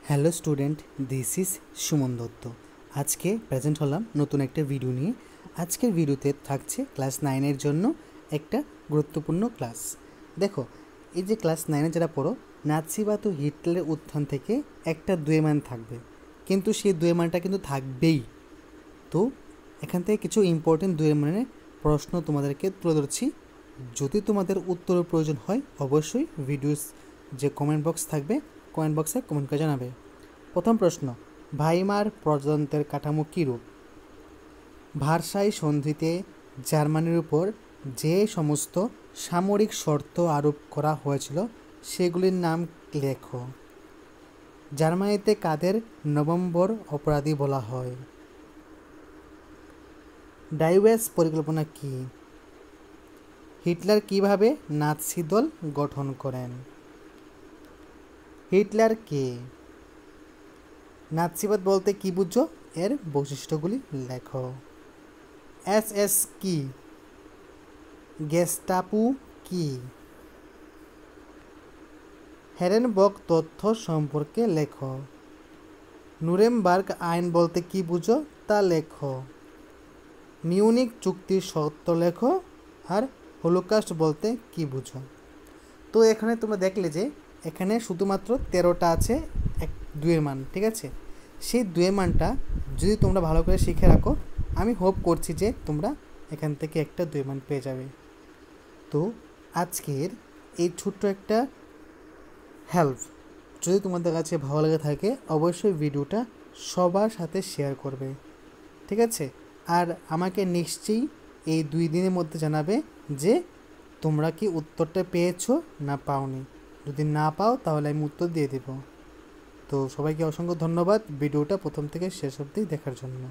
Hello student, this is Suman Dutta. আজকে present হলাম নতুন একটা ভিডিও নিয়ে। আজকের ভিডিওতে থাকছে ক্লাস 9-এর জন্য একটা গুরুত্বপূর্ণ ক্লাস। দেখো, এই যে ক্লাস 9-এ যারা পড়ো, নাৎসিবাদ ও হিটলারের উত্থান থেকে একটা দুয়ে থাকবে, কিন্তু সেই দুয়ে কিন্তু থাকবেই। তো এখান থেকে কিছু ইম্পর্টেন্ট দুয়ে প্রশ্ন তোমাদেরকে তুলে ধরছি। যদি তোমাদের উত্তরের প্রয়োজন হয়, অবশ্যই ভিডিওস যে কমেন্ট বক্স থাকবে, কমেন্ট বক্সে কমেন্ট করে জানাবে। প্রথম প্রশ্ন, ভাইমার প্রজাতন্ত্রের কাঠামো কীরূপ? ভার্সাই সন্ধিতে জার্মানির উপর যে সমস্ত সামরিক শর্ত আরোপ করা হয়েছিল সেগুলির নাম লেখো। জার্মানিতে কাদের নভেম্বর অপরাধী বলা হয়? ডাইওয়েস পরিকল্পনা কী? হিটলার কিভাবে নাৎসি দল গঠন করেন? হিটলার কে? নাৎসিবাদ বলতে কি বুঝো, এর বৈশিষ্ট্যগুলি লেখো। এসএস কি? গেস্টাপো কি? হেরেনবর্গ তথ্য সম্পর্কে লেখো। নুরেমবার্গ আইন বলতে কি বুঝো তা লেখো। মিউনিক চুক্তির শর্ত লেখো। আর হলোকাস্ট বলতে কি বুঝো? তো এখানে তোমরা দেখলে যে এখানে শুধুমাত্র 13টা আছে দুয়ের মান, ঠিক আছে? সেই দুয়ের মানটা যদি তোমরা ভালো করে শিখে রাখো, আমি হোপ করছি যে তোমরা এখান থেকে একটা দুয়ের মান পেয়ে যাবে। তো আজকের এই ছোট্ট একটা হেল্প যদি তোমাদের কাছে ভালো লেগে থাকে, অবশ্যই ভিডিওটা সবার সাথে শেয়ার করবে, ঠিক আছে? আর আমাকে নিশ্চয়ই এই 2 দিনের মধ্যে জানাবে যে তোমরা কি উত্তরটা পেয়েছো না পাওনি। যদি না পাও তাহলে আমি উত্তর দিয়ে দেব। তো সবাইকে অসংখ্য ধন্যবাদ ভিডিওটা প্রথম থেকে শেষ অবধি দেখার জন্য।